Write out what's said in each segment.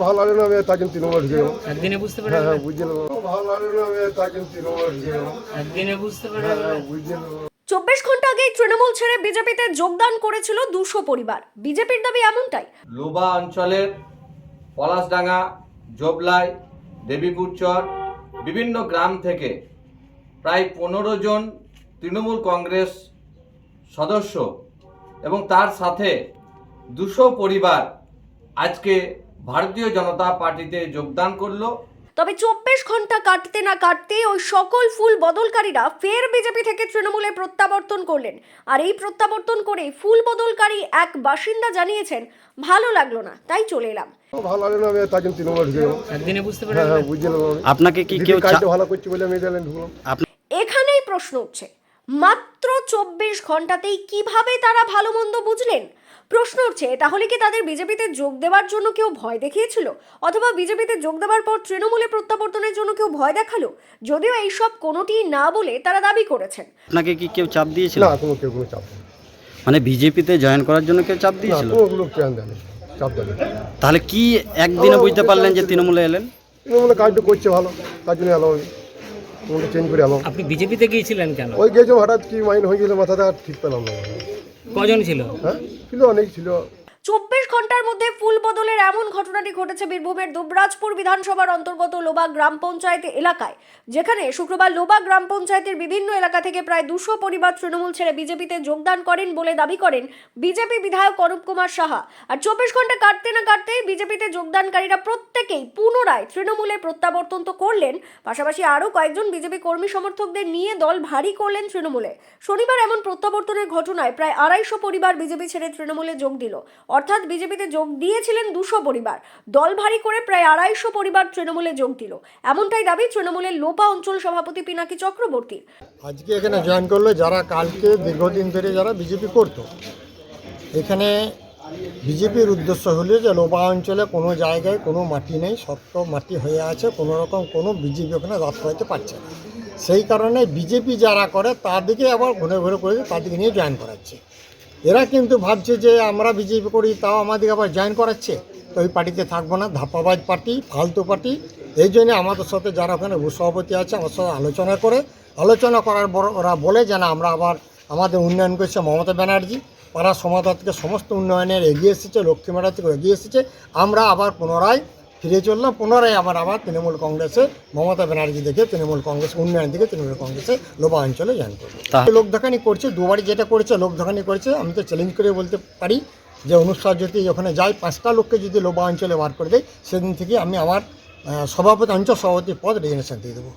ভালো লাগে না, আমি তা কিন্তু তৃণমূলে ঢুকে গেলাম। একদিনে বুঝতে হ্যাঁ পারবেন? হ্যাঁ বুঝে নেবো। ভালো লাগে না, আমি তা কিন্তু তৃণমূলে ঢুকে গেলাম। একদিনে বুঝতে হ্যাঁ পারবেন? হ্যাঁ বুঝে নেবো। 24 ঘন্টা আগেই তৃণমূল ছেড়ে বিজেপিতে যোগদান করেছিল 200 পরিবার। বিজেপির দাবি এমনটাই। লোবা অঞ্চলের পলাশডাঙ্গা, জবলাই, দেবীপুরচর বিভিন্ন গ্রাম থেকে প্রায় 15 জন তৃণমূল কংগ্রেস সদস্য এবং তার সাথে 200 পরিবার আজকে ভারতীয় জনতা পার্টিতে যোগদান করলো। তবে 24 ঘন্টা কাটতে না কাটতে ওই সকল ফুল বদলকারীরা ফের বিজেপি থেকে তৃণমূলে প্রত্যাবর্তন করলেন। আর এই প্রত্যাবর্তন করে ফুল বদলকারী এক বাসিন্দা জানিয়েছেন, ভালো লাগলো না, তাই চলে এলাম। ভালো লাগে না, আমি তা কিন্তু তৃণমূলে ঢুকে গেলাম। একদিনে বুঝতে হ্যাঁ পারবেন? হ্যাঁ বুঝে নেবো। আপনাকে কি কেউ কাজটা ভালো করছে বলে আমি এখানে ঢুকলাম। এখানেই প্রশ্ন উঠছে, মাত্র 24 ঘন্টাতেই কিভাবে তারা ভালো মন্দ বুঝলেন? প্রশ্ন উঠছে, তাহলে কি তাদের বিজেপিতে যোগ দেওয়ার জন্য কেউ ভয় দেখিয়েছিল, অথবা বিজেপিতে যোগ দেওয়ার পর তৃণমূলে প্রত্যাবর্তনের জন্য কেউ ভয় দেখালো? যদিও এইসব কোনোটিই না বলে তারা দাবি করেছেন। আপনাকে কি কেউ চাপ দিয়েছিল? না, কেউ কোনো চাপ দেয়নি। মানে বিজেপিতে জয়েন করার জন্য কেউ চাপ না, দিয়েছিল? কোনো লোক চাপ দেয়নি, চাপ দেয়নি। তাহলে কি একদিনে বুঝতে পারলেন যে তৃণমূলে এলেন? তৃণমূলে কাজটা করছে ভালো, তার জন্য এলাম আমি। তৃণমূলটা চেঞ্জ করে এলাম। আপনি বিজেপিতে গিয়েছিলেন কেন? ওই গেছিলাম, হঠাৎ কি মাইন্ড হয়ে গেলে মাথাটা আর ঠিক পেলাম না। কজন ছিল? হ্যাঁ ছিল, অনেক ছিল। 24 ঘন্টার মধ্যে ফুল বদলের এমন ঘটনাটি ঘটেছে বীরভূমের দুবরাজপুর বিধানসভার অন্তর্গত লোবা গ্রাম পঞ্চায়েত এলাকায়, যেখানে শুক্রবার লোবা গ্রাম পঞ্চায়েতের বিভিন্ন এলাকা থেকে প্রায় 200 পরিবার তৃণমূল ছেড়ে বিজেপিতে যোগদান করেন বলে দাবি করেন বিজেপি বিধায়ক অরূপ কুমার সাহা। আর 24 ঘন্টা কাটতে না কাটতেই বিজেপিতে যোগদানকারীরা প্রত্যেকেই পুনরায় তৃণমূলে প্রত্যাবর্তন তো করলেন, পাশাপাশি আরও কয়েকজন বিজেপি কর্মী সমর্থকদের নিয়ে দল ভারী করলেন তৃণমূলে। শনিবার এমন প্রত্যাবর্তনের ঘটনায় প্রায় 250 পরিবার বিজেপি ছেড়ে তৃণমূলে যোগ দিল। অর্থাৎ বিজেপিতে যোগ দিয়েছিলেন 200 পরিবার, দল ভারী করে প্রায় 250 পরিবার তৃণমূলে যোগ দিল, এমনটাই দাবি তৃণমূলের লোপা অঞ্চল সভাপতি পিনাকি চক্রবর্তী। আজকে এখানে জয়েন করলো যারা কালকে দীর্ঘদিন ধরে যারা বিজেপি করতো। এখানে বিজেপির উদ্দেশ্য হলো যে লোবা অঞ্চলে কোনো জায়গায় কোনো মাটি নেই, শক্ত মাটি হয়ে আছে, কোনো রকম কোনো বিজেপি ওখানে রাত করাতে পারছে না। সেই কারণে বিজেপি যারা করে তাদেরকে আবার ঘুরে ঘুরে করে তাদেরকে নিয়ে জয়েন করাচ্ছে। এরা কিন্তু ভাবছে যে আমরা বিজেপি করি, তাও আমাদেরকে আবার জয়েন করাচ্ছে, তো ওই পার্টিতে থাকবো না, ধাপ্পাবাজ পার্টি, ফালতু পার্টি। এই জন্যে আমাদের সাথে যারা ওখানে সভাপতি আছে আমার সাথে আলোচনা করার পর ওরা বলে যে না, আমরা আবার আমাদের উন্নয়ন করছে মমতা ব্যানার্জি, পাড়া সমাধান থেকে সমস্ত উন্নয়নের এগিয়ে এসেছে, লক্ষ্মীমেলা থেকে এগিয়ে এসেছে, আমরা আবার পুনরায় ফিরে চললাম, পুনরায় আবার তৃণমূল কংগ্রেসে মমতা ব্যানার্জি দেখে তৃণমূল কংগ্রেস উন্নয়ন থেকে তৃণমূল কংগ্রেসে লোবা অঞ্চলে জয়েন করবে। লোক দেখানি করছে, দুবারই যেটা করেছে লোক দেখানি করেছে। আমি তো চ্যালেঞ্জ করে বলতে পারি যে অনুষ্ঠান যদি ওখানে যায় 5টা লোককে যদি লোবা অঞ্চলে বার করে দেয়, সেদিন থেকে আমি আমার সভাপতি অঞ্চল সভাপতি পদ রেজিগনেশন দিয়ে দেবো।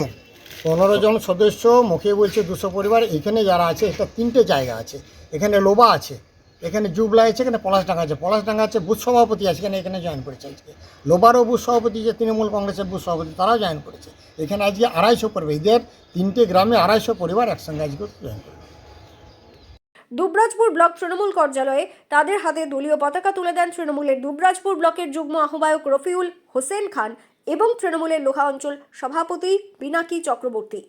15 জন সদস্য মুখে বলছে 200 পরিবার। এখানে যারা আছে এটা 3টে জায়গা আছে, এখানে লোবা আছে, এখানে জুবলা আছে, এখানে পলাশডাঙ্গা আছে, বুথ সভাপতি আছে এখানে জয়েন করেছে। আজকে লোবারও বুথ সভাপতি যে তৃণমূল কংগ্রেসের বুথ সভাপতি তারাও জয়েন করেছে। এখানে আজকে 250 পরিবার, এদের 3টে গ্রামে 250 পরিবার একসঙ্গে আজকে জয়েন করেছে। দুবরাজপুর ব্লক তৃণমূল কার্যালয়ে তাদের হাতে দলীয় পতাকা তুলে দেন তৃণমূলের দুবরাজপুর ব্লকের যুগ্ম আহ্বায়ক রফিউল হোসেন খান এবং তৃণমূলের লোহা অঞ্চল সভাপতি পিনাকি চক্রবর্তী।